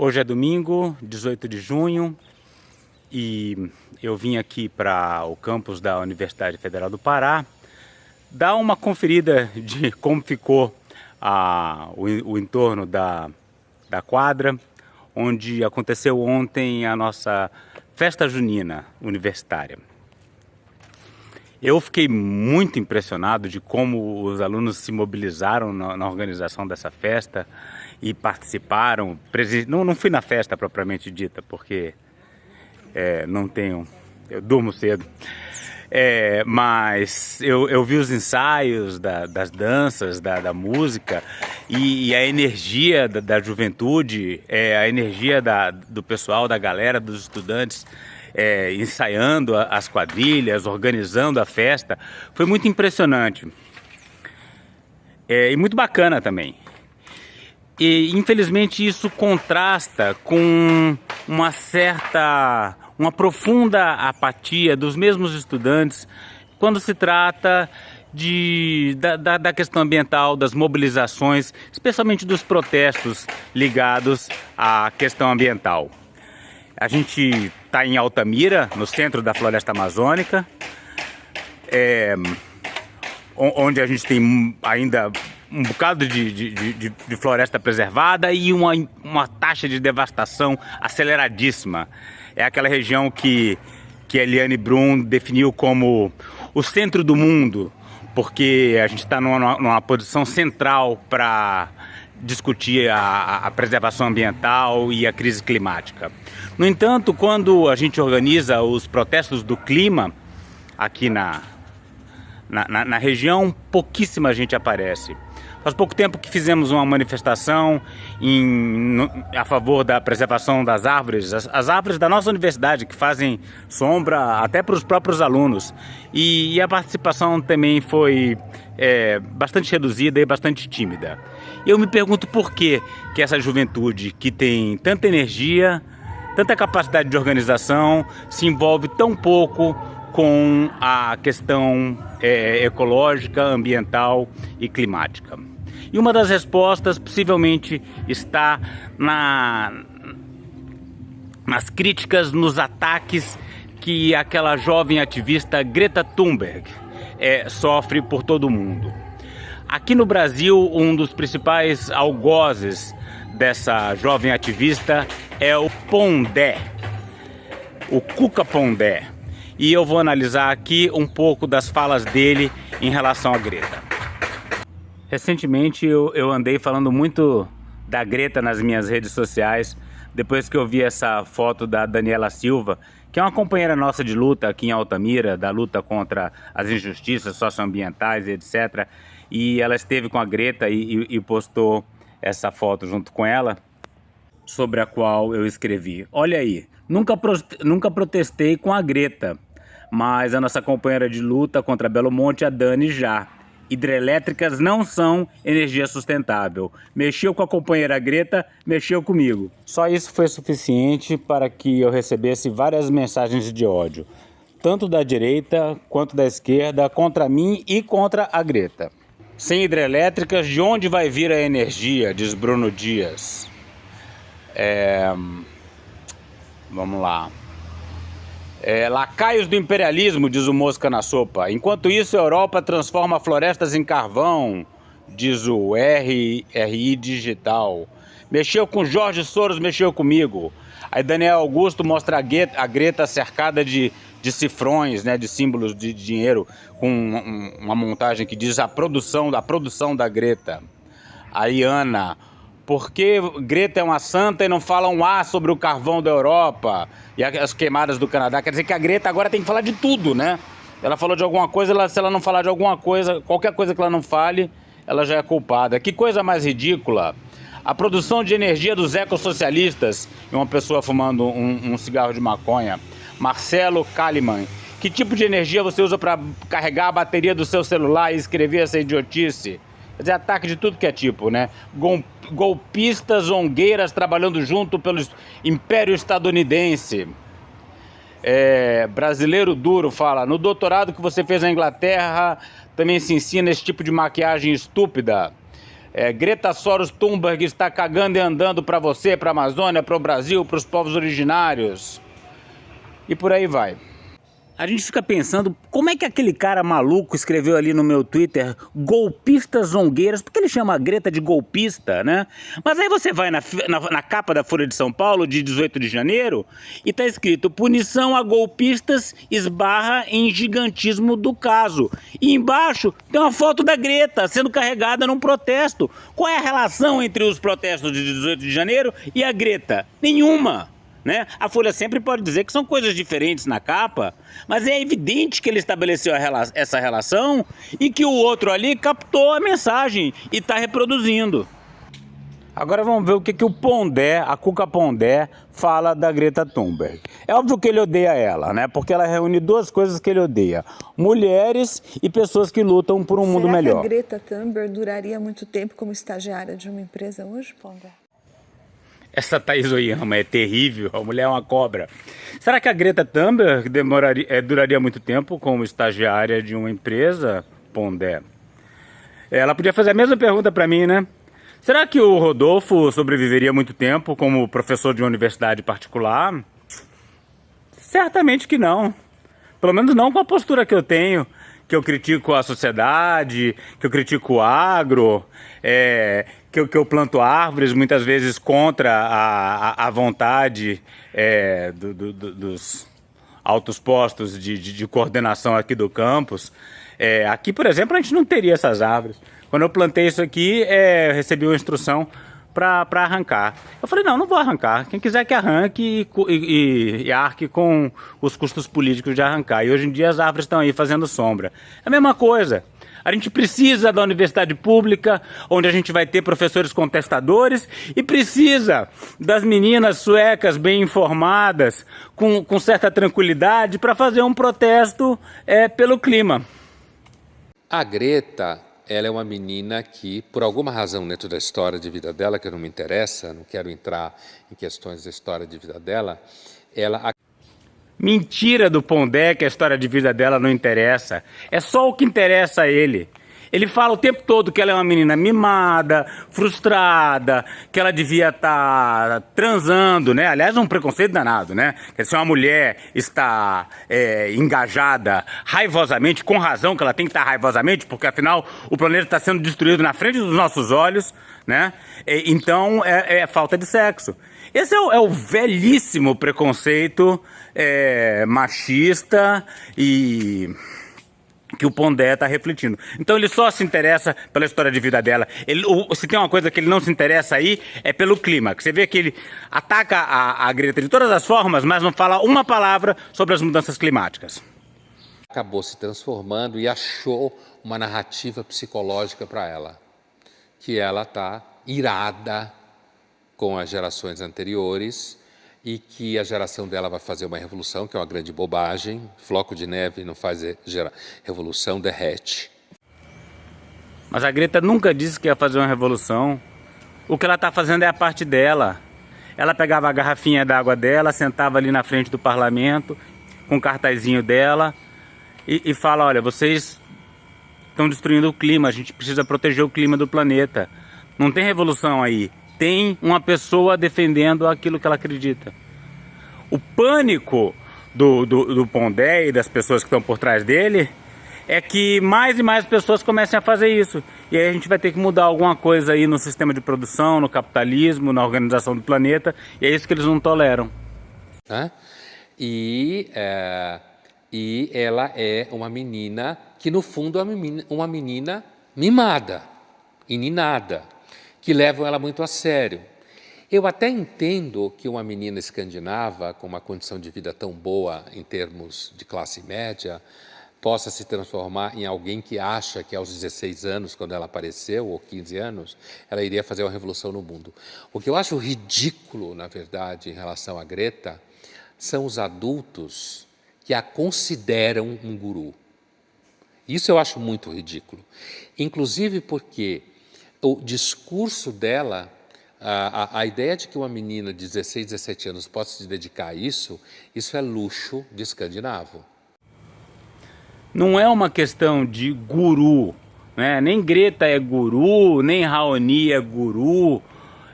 Hoje é domingo, 18 de junho, e eu vim aqui para o campus da Universidade Federal do Pará dar uma conferida de como ficou o entorno da quadra, onde aconteceu ontem a nossa festa junina universitária. Eu fiquei muito impressionado de como os alunos se mobilizaram na organização dessa festa e participaram. Não fui na festa propriamente dita, porque eu durmo cedo. Mas eu vi os ensaios das danças, da música e a energia da juventude, a energia do pessoal, da galera, dos estudantes, ensaiando as quadrilhas, organizando a festa. Foi muito impressionante e muito bacana também. E infelizmente isso contrasta com uma profunda apatia dos mesmos estudantes quando se trata da questão ambiental, das mobilizações, especialmente dos protestos ligados à questão ambiental. A gente está em Altamira, no centro da Floresta Amazônica, onde a gente tem ainda um bocado de floresta preservada e uma taxa de devastação aceleradíssima. É aquela região que Eliane Brum definiu como o centro do mundo, porque a gente está numa posição central para discutir a preservação ambiental e a crise climática. No entanto, quando a gente organiza os protestos do clima aqui na região, pouquíssima gente aparece. Faz pouco tempo que fizemos uma manifestação a favor da preservação das árvores, as árvores da nossa universidade, que fazem sombra até para os próprios alunos. E a participação também foi bastante reduzida e bastante tímida. E eu me pergunto por que essa juventude, que tem tanta energia, tanta capacidade de organização, se envolve tão pouco com a questão ecológica, ambiental e climática. E uma das respostas possivelmente está nas críticas, nos ataques que aquela jovem ativista Greta Thunberg sofre por todo o mundo. Aqui no Brasil, um dos principais algozes dessa jovem ativista é o Pondé, o Cuca Pondé. E eu vou analisar aqui um pouco das falas dele em relação à Greta. Recentemente eu andei falando muito da Greta nas minhas redes sociais, depois que eu vi essa foto da Daniela Silva, que é uma companheira nossa de luta aqui em Altamira, da luta contra as injustiças socioambientais e etc. E ela esteve com a Greta e postou essa foto junto com ela, sobre a qual eu escrevi: olha aí, nunca protestei com a Greta, mas a nossa companheira de luta contra Belo Monte, a Dani, já. Hidrelétricas não são energia sustentável. Mexeu com a companheira Greta, mexeu comigo. Só isso foi suficiente para que eu recebesse várias mensagens de ódio, tanto da direita quanto da esquerda, contra mim e contra a Greta. Sem hidrelétricas, de onde vai vir a energia? Diz Bruno Dias. Vamos lá. Lacaios do imperialismo, diz o Mosca na Sopa. Enquanto isso, a Europa transforma florestas em carvão, diz o RI Digital. Mexeu com Jorge Soros, mexeu comigo. Aí Daniel Augusto mostra a Greta cercada de cifrões, né, de símbolos de dinheiro, com uma montagem que diz a produção da Greta. Aí Ana: por que Greta é uma santa e não fala um A sobre o carvão da Europa e as queimadas do Canadá? Quer dizer que a Greta agora tem que falar de tudo, né? Ela falou de alguma coisa, se ela não falar de alguma coisa, qualquer coisa que ela não fale, ela já é culpada. Que coisa mais ridícula. A produção de energia dos ecossocialistas, e uma pessoa fumando um cigarro de maconha. Marcelo Kalimann: que tipo de energia você usa para carregar a bateria do seu celular e escrever essa idiotice? Quer dizer, ataque de tudo que é tipo, né? Golpistas, zongueiras trabalhando junto pelo Império Estadunidense. Brasileiro Duro fala: no doutorado que você fez na Inglaterra também se ensina esse tipo de maquiagem estúpida. Greta Soros Thunberg está cagando e andando para você, para a Amazônia, para o Brasil, para os povos originários. E por aí vai. A gente fica pensando, como é que aquele cara maluco escreveu ali no meu Twitter, golpistas zongueiras, porque ele chama a Greta de golpista, né? Mas aí você vai na capa da Folha de São Paulo, de 18 de janeiro, e tá escrito, punição a golpistas esbarra em gigantismo do caso. E embaixo tem uma foto da Greta sendo carregada num protesto. Qual é a relação entre os protestos de 18 de janeiro e a Greta? Nenhuma! Né? A Folha sempre pode dizer que são coisas diferentes na capa, mas é evidente que ele estabeleceu essa relação e que o outro ali captou a mensagem e está reproduzindo. Agora vamos ver o que o Pondé, a Cuca Pondé, fala da Greta Thunberg. É óbvio que ele odeia ela, né? Porque ela reúne duas coisas que ele odeia: mulheres e pessoas que lutam por um mundo melhor. Será que a Greta Thunberg duraria muito tempo como estagiária de uma empresa hoje, Pondé? Essa Thaís Oyama é terrível, a mulher é uma cobra. Será que a Greta Thunberg duraria muito tempo como estagiária de uma empresa, Pondé? Ela podia fazer a mesma pergunta para mim, né? Será que o Rodolfo sobreviveria muito tempo como professor de uma universidade particular? Certamente que não. Pelo menos não com a postura que eu tenho, que eu critico a sociedade, que eu critico o agro, que eu planto árvores muitas vezes contra a vontade dos altos postos de coordenação aqui do campus. Aqui, por exemplo, a gente não teria essas árvores. Quando eu plantei isso aqui, eu recebi uma instrução para arrancar. Eu falei, não vou arrancar. Quem quiser que arranque e arque com os custos políticos de arrancar. E hoje em dia as árvores estão aí fazendo sombra. É a mesma coisa. A gente precisa da universidade pública, onde a gente vai ter professores contestadores, e precisa das meninas suecas bem informadas, com certa tranquilidade, para fazer um protesto pelo clima. A Greta, ela é uma menina que, por alguma razão dentro da história de vida dela, que não me interessa, não quero entrar em questões da história de vida dela, ela... Mentira do Pondé que a história de vida dela não interessa. É só o que interessa a ele. Ele fala o tempo todo que ela é uma menina mimada, frustrada, que ela devia estar transando, né? Aliás, é um preconceito danado, né? Que se uma mulher está engajada raivosamente, com razão que ela tem que estar raivosamente, porque afinal o planeta está sendo destruído na frente dos nossos olhos, né? Então é falta de sexo. Esse é o velhíssimo preconceito machista e que o Pondé está refletindo. Então ele só se interessa pela história de vida dela. Se tem uma coisa que ele não se interessa aí, é pelo clima. Que você vê que ele ataca a Greta de todas as formas, mas não fala uma palavra sobre as mudanças climáticas. Acabou se transformando e achou uma narrativa psicológica para ela. Que ela está irada com as gerações anteriores e que a geração dela vai fazer uma revolução, que é uma grande bobagem. Floco de neve não faz revolução, derrete. Mas a Greta nunca disse que ia fazer uma revolução. O que ela está fazendo é a parte dela. Ela pegava a garrafinha d'água dela, sentava ali na frente do parlamento, com o cartazinho dela, e fala, olha, vocês estão destruindo o clima, a gente precisa proteger o clima do planeta. Não tem revolução aí. Tem uma pessoa defendendo aquilo que ela acredita. O pânico do Pondé e das pessoas que estão por trás dele é que mais e mais pessoas comecem a fazer isso. E aí a gente vai ter que mudar alguma coisa aí no sistema de produção, no capitalismo, na organização do planeta. E é isso que eles não toleram. E ela é uma menina que, no fundo, é uma menina mimada, ininada, que levam ela muito a sério. Eu até entendo que uma menina escandinava, com uma condição de vida tão boa em termos de classe média, possa se transformar em alguém que acha que aos 16 anos, quando ela apareceu, ou 15 anos, ela iria fazer uma revolução no mundo. O que eu acho ridículo, na verdade, em relação à Greta, são os adultos que a consideram um guru. Isso eu acho muito ridículo. Inclusive porque o discurso dela, a ideia de que uma menina de 16, 17 anos possa se dedicar a isso é luxo de escandinavo. Não é uma questão de guru, né? Nem Greta é guru, nem Raoni é guru.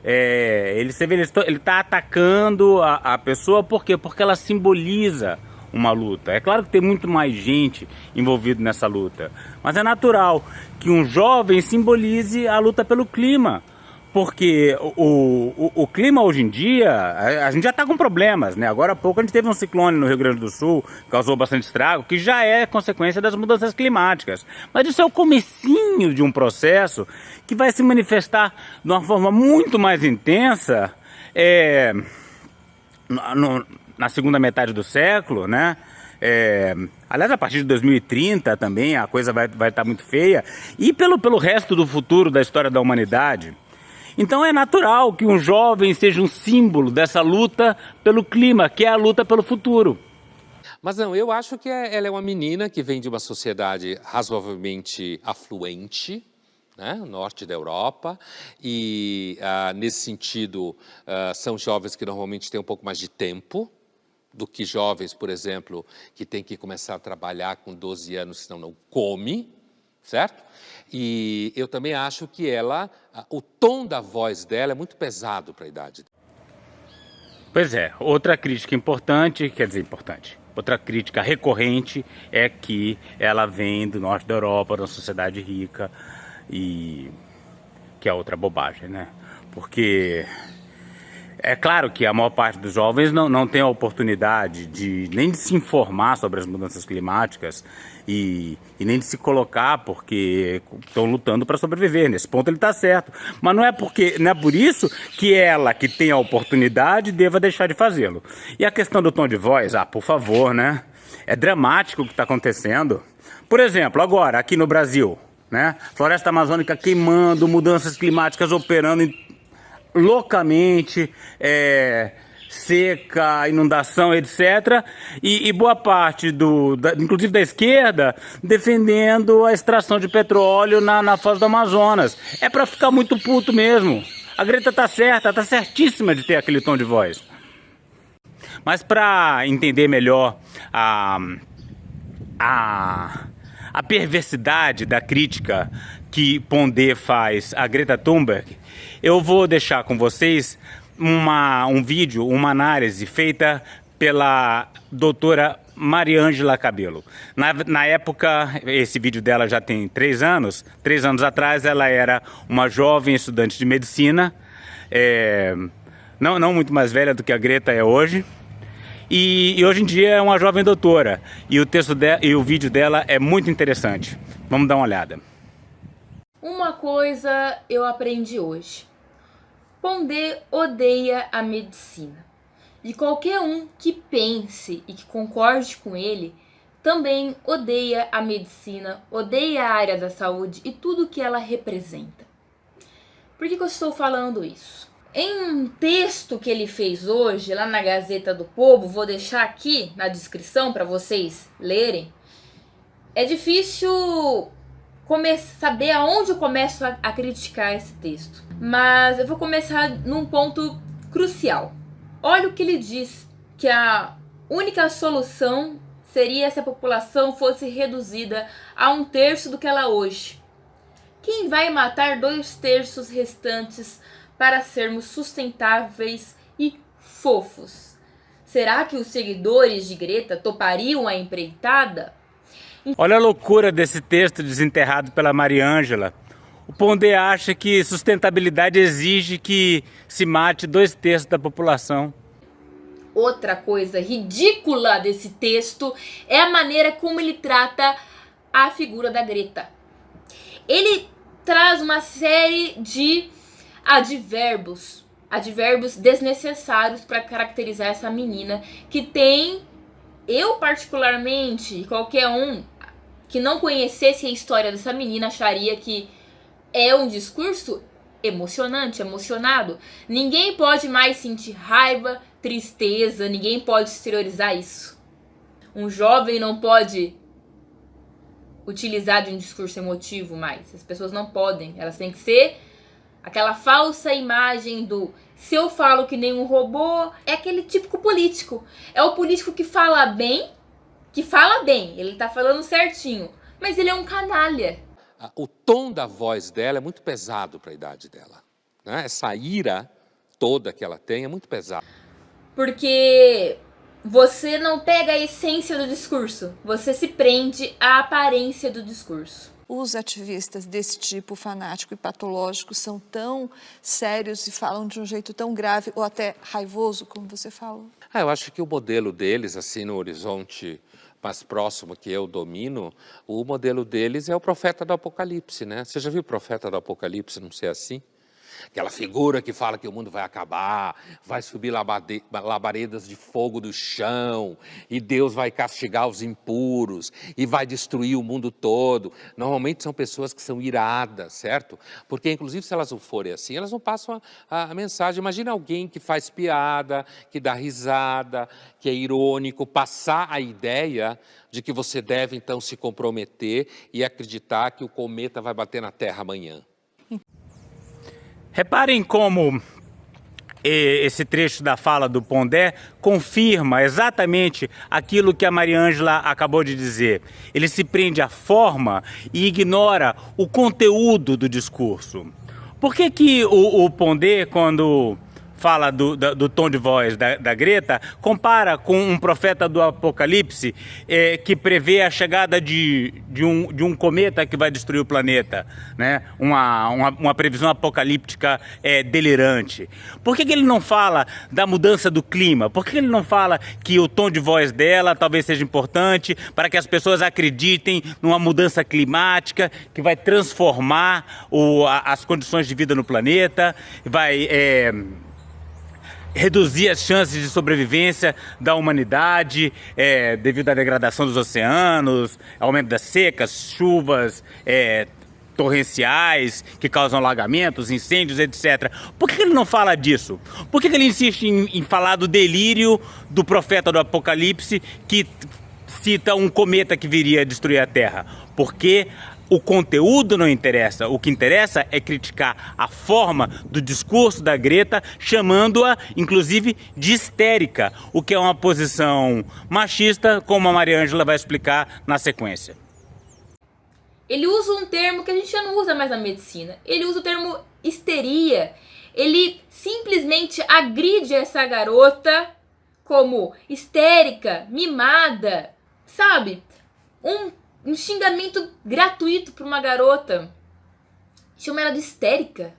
Ele tá atacando a pessoa, por quê? Porque ela simboliza uma luta. É claro que tem muito mais gente envolvida nessa luta, mas é natural que um jovem simbolize a luta pelo clima, porque o clima hoje em dia, a gente já está com problemas, né? Agora há pouco a gente teve um ciclone no Rio Grande do Sul, causou bastante estrago, que já é consequência das mudanças climáticas. Mas isso é o comecinho de um processo que vai se manifestar de uma forma muito mais intensa na segunda metade do século, né? Aliás, a partir de 2030 também a coisa vai estar muito feia, e pelo resto do futuro da história da humanidade. Então é natural que um jovem seja um símbolo dessa luta pelo clima, que é a luta pelo futuro. Mas não, eu acho que ela é uma menina que vem de uma sociedade razoavelmente afluente, né, norte da Europa, e nesse sentido são jovens que normalmente têm um pouco mais de tempo do que jovens, por exemplo, que têm que começar a trabalhar com 12 anos, senão não come, certo? E eu também acho que o tom da voz dela é muito pesado para a idade. Pois é, outra crítica importante, outra crítica recorrente é que ela vem do norte da Europa, de uma sociedade rica, e que é outra bobagem, né? Porque é claro que a maior parte dos jovens não tem a oportunidade nem de se informar sobre as mudanças climáticas e nem de se colocar, porque estão lutando para sobreviver. Nesse ponto ele está certo. Mas não é por isso que ela, que tem a oportunidade, deva deixar de fazê-lo. E a questão do tom de voz, por favor, né? É dramático o que está acontecendo. Por exemplo, agora, aqui no Brasil, né? Floresta Amazônica queimando, mudanças climáticas operando loucamente, seca, inundação, etc. E boa parte, inclusive da esquerda, defendendo a extração de petróleo na foz do Amazonas. É para ficar muito puto mesmo. A Greta tá certa, tá certíssima de ter aquele tom de voz. Mas para entender melhor a perversidade da crítica que Pondé faz a Greta Thunberg, eu vou deixar com vocês um vídeo, uma análise feita pela doutora Mariângela Cabello. Na época, esse vídeo dela já tem 3 anos. 3 anos atrás ela era uma jovem estudante de medicina, não muito mais velha do que a Greta é hoje. E hoje em dia é uma jovem doutora. E o vídeo dela é muito interessante. Vamos dar uma olhada. Uma coisa eu aprendi hoje. Pondé odeia a medicina. E qualquer um que pense e que concorde com ele também odeia a medicina, odeia a área da saúde e tudo que ela representa. Por que eu estou falando isso? Em um texto que ele fez hoje, lá na Gazeta do Povo, vou deixar aqui na descrição para vocês lerem, é difícil saber aonde eu começo a criticar esse texto. Mas eu vou começar num ponto crucial. Olha o que ele diz, que a única solução seria se a população fosse reduzida a 1/3 do que ela é hoje. Quem vai matar 2/3 restantes para sermos sustentáveis e fofos? Será que os seguidores de Greta topariam a empreitada? Olha a loucura desse texto desenterrado pela Mariângela. O Pondé acha que sustentabilidade exige que se mate 2/3 da população. Outra coisa ridícula desse texto é a maneira como ele trata a figura da Greta. Ele traz uma série de advérbios desnecessários para caracterizar essa menina que tem, eu particularmente, e qualquer um que não conhecesse a história dessa menina acharia que é um discurso emocionante, emocionado. Ninguém pode mais sentir raiva, tristeza, ninguém pode exteriorizar isso. Um jovem não pode utilizar de um discurso emotivo mais. As pessoas não podem, elas têm que ser aquela falsa imagem do se eu falo que nem um robô, é aquele típico político. É o político que fala bem, ele tá falando certinho, mas ele é um canalha. o tom da voz dela é muito pesado para a idade dela, né? Essa ira toda que ela tem é muito pesada. Porque você não pega a essência do discurso, você se prende à aparência do discurso. Os ativistas desse tipo fanático e patológico são tão sérios e falam de um jeito tão grave ou até raivoso, como você falou? Eu acho que o modelo deles, assim, no horizonte mais próximo que eu domino, o modelo deles é o profeta do Apocalipse, né? Você já viu o profeta do Apocalipse não ser assim? Aquela figura que fala que o mundo vai acabar, vai subir labaredas de fogo do chão, e Deus vai castigar os impuros, e vai destruir o mundo todo. Normalmente são pessoas que são iradas, certo? Porque, inclusive, se elas não forem assim, elas não passam a mensagem. Imagina alguém que faz piada, que dá risada, que é irônico, passar a ideia de que você deve, então, se comprometer e acreditar que o cometa vai bater na Terra amanhã. Reparem como esse trecho da fala do Pondé confirma exatamente aquilo que a Maria Ângela acabou de dizer. Ele se prende à forma e ignora o conteúdo do discurso. Por que o Pondé, quando fala do tom de voz da Greta, compara com um profeta do Apocalipse que prevê a chegada de um cometa que vai destruir o planeta, né? Uma previsão apocalíptica delirante. Por que ele não fala da mudança do clima? Por que ele não fala que o tom de voz dela talvez seja importante para que as pessoas acreditem numa mudança climática que vai transformar as condições de vida no planeta, vai reduzir as chances de sobrevivência da humanidade devido à degradação dos oceanos, aumento das secas, chuvas torrenciais que causam alagamentos, incêndios, etc. Por que ele não fala disso? Por que ele insiste em falar do delírio do profeta do Apocalipse que cita um cometa que viria a destruir a Terra? Porque o conteúdo não interessa, o que interessa é criticar a forma do discurso da Greta, chamando-a, inclusive, de histérica, o que é uma posição machista, como a Maria Ângela vai explicar na sequência. Ele usa um termo que a gente já não usa mais na medicina, ele usa o termo histeria, ele simplesmente agride essa garota como histérica, mimada, sabe? Um xingamento gratuito para uma garota. Chama ela de histérica.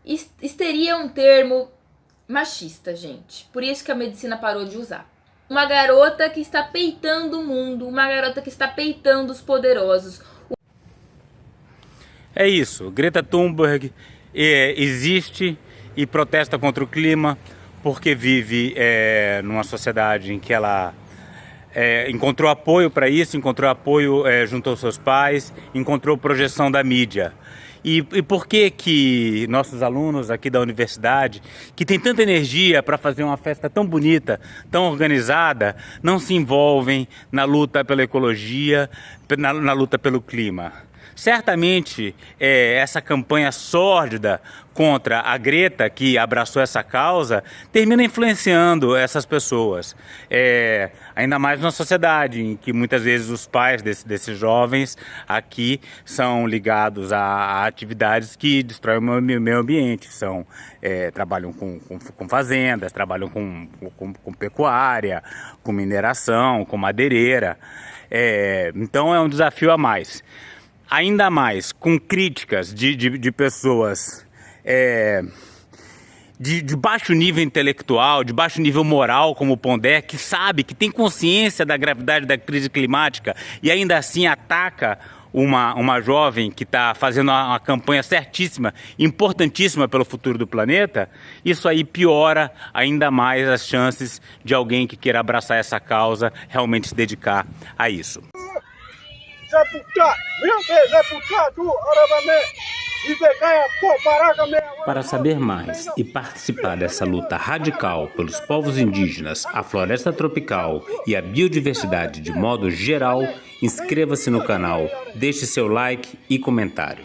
Histeria é um termo machista, gente. Por isso que a medicina parou de usar. Uma garota que está peitando o mundo. Uma garota que está peitando os poderosos. É isso. Greta Thunberg existe e protesta contra o clima porque vive numa sociedade em que ela encontrou apoio para isso, encontrou apoio junto aos seus pais, encontrou projeção da mídia. E por que nossos alunos aqui da universidade, que tem tanta energia para fazer uma festa tão bonita, tão organizada, não se envolvem na luta pela ecologia, na luta pelo clima? Certamente essa campanha sórdida contra a Greta, que abraçou essa causa, termina influenciando essas pessoas. Ainda mais numa sociedade em que muitas vezes os pais desses jovens aqui são ligados a atividades que destroem o meio ambiente. Trabalham com fazendas, trabalham com pecuária, com mineração, com madeireira. Então é um desafio a mais. Ainda mais com críticas de pessoas de baixo nível intelectual, de baixo nível moral, como o Pondé, que sabe, que tem consciência da gravidade da crise climática e ainda assim ataca uma jovem que está fazendo uma campanha certíssima, importantíssima pelo futuro do planeta. Isso aí piora ainda mais as chances de alguém que queira abraçar essa causa realmente se dedicar a isso. Para saber mais e participar dessa luta radical pelos povos indígenas, a floresta tropical e a biodiversidade de modo geral, inscreva-se no canal, deixe seu like e comentário.